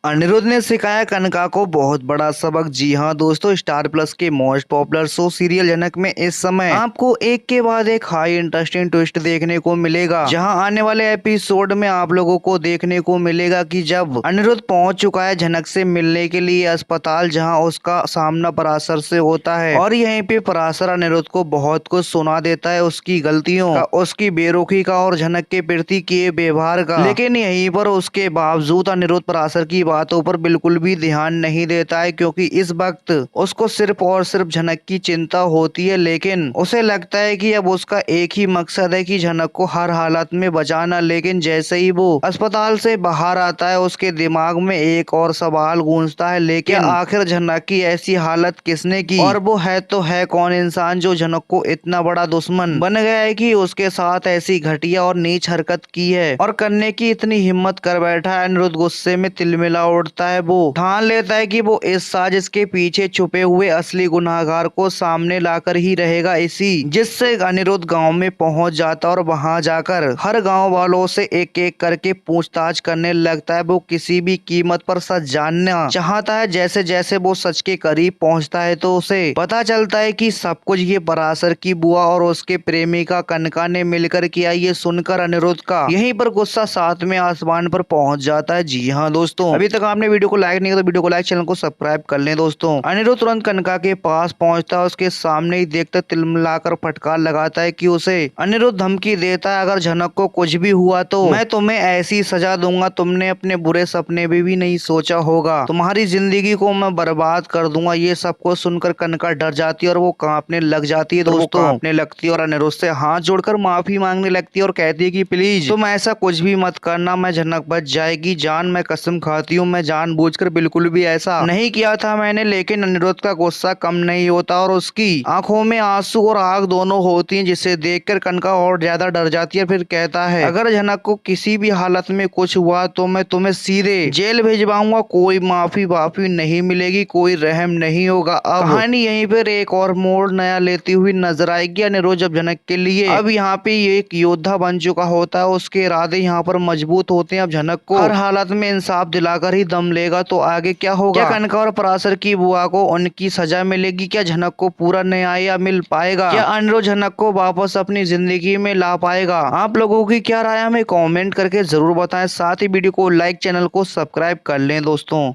अनिरुद्ध ने सिखाया कनका को बहुत बड़ा सबक। जी हाँ दोस्तों, स्टार प्लस के मोस्ट पॉपुलर शो सीरियल जनक में इस समय आपको एक के बाद एक हाई इंटरेस्टिंग ट्विस्ट देखने को मिलेगा, जहां आने वाले एपिसोड में आप लोगों को देखने को मिलेगा कि जब अनिरुद्ध पहुंच चुका है जनक से मिलने के लिए अस्पताल, जहां उसका सामना पराशर से होता है और यहीं पे पराशर अनिरुद्ध को बहुत कुछ सुना देता है उसकी गलतियों का, उसकी बेरुखी का और जनक के प्रति किए व्यवहार का। लेकिन यहीं पर उसके बावजूद अनिरुद्ध पराशर की बातों पर बिल्कुल भी ध्यान नहीं देता है, क्योंकि इस वक्त उसको सिर्फ और सिर्फ जनक की चिंता होती है। लेकिन उसे लगता है कि अब उसका एक ही मकसद है कि जनक को हर हालत में बचाना। लेकिन जैसे ही वो अस्पताल से बाहर आता है उसके दिमाग में एक और सवाल गूंजता है, लेकिन आखिर जनक की ऐसी हालत किसने की, और वो है तो है कौन इंसान जो जनक को इतना बड़ा दुश्मन बन गया है कि उसके साथ ऐसी घटिया और नीच हरकत की है और करने की इतनी हिम्मत कर बैठा है। अनिरुद्ध गुस्से में तिलमिला उठता है। वो ठान लेता है कि वो इस साजिश के पीछे छुपे हुए असली गुनहगार को सामने लाकर ही रहेगा, इसी जिससे अनिरुद्ध गांव में पहुंच जाता और वहां जाकर हर गांव वालों से एक एक करके पूछताछ करने लगता है। वो किसी भी कीमत पर सच जानना चाहता है। जैसे जैसे वो सच के करीब पहुंचता है तो उसे पता चलता है कि सब कुछ ये पराशर की बुआ और उसके प्रेमिका कनका ने मिलकर किया। ये सुनकर अनिरुद्ध का यहीं पर गुस्सा सातवें आसमान पर पहुंच जाता है। जी हाँ दोस्तों, अभी तक आपने वीडियो को लाइक नहीं किया तो वीडियो को लाइक, चैनल को सब्सक्राइब कर लें दोस्तों। अनिरुद्ध तुरंत कनका के पास पहुंचता है। उसके सामने ही देखते तिलमिलाकर फटकार लगाता है कि उसे अनिरुद्ध धमकी देता है, अगर जनक को कुछ भी हुआ तो मैं तुम्हें ऐसी सजा दूंगा तुमने अपने बुरे सपने में भी नहीं सोचा होगा, तुम्हारी जिंदगी को मैं बर्बाद कर दूंगा। ये सबको सुनकर कनका डर जाती है और वो कांपने लग जाती है दोस्तों, कांपने लगती है और अनिरुद्ध से हाथ जोड़कर माफी मांगने लगती है और कहती है कि प्लीज तुम ऐसा कुछ भी मत करना, मैं जनक बच जाएगी जान, मैं कसम खाती हूँ, मैं जानबूझकर बिल्कुल भी ऐसा नहीं किया था मैंने। लेकिन अनिरुद्ध का गुस्सा कम नहीं होता और उसकी आंखों में आंसू और आग दोनों होती हैं, जिसे देखकर कनका और ज्यादा डर जाती है। फिर कहता है, अगर जनक को किसी भी हालत में कुछ हुआ तो मैं तुम्हें सीधे जेल भिजवाऊंगा, कोई माफी वाफी नहीं मिलेगी, कोई रहम नहीं होगा। अब कहानी यहीं पर एक और मोड़ नया लेती हुई नजर आएगी। अनिरुद्ध जब जनक के लिए अब यहाँ पे एक योद्धा बन चुका होता है, उसके इरादे यहाँ पर मजबूत होते हैं। अब जनक को हर हालत में इंसाफ दिलाकर ही दम लेगा। तो आगे क्या होगा? क्या कनका और पराशर की बुआ को उनकी सजा मिलेगी? क्या जनक को पूरा न्याय मिल पाएगा? क्या अनिरुद्ध जनक को वापस अपनी जिंदगी में ला पाएगा? आप लोगों की क्या राय हमें कमेंट करके जरूर बताएं। साथ ही वीडियो को लाइक, चैनल को सब्सक्राइब कर लें दोस्तों।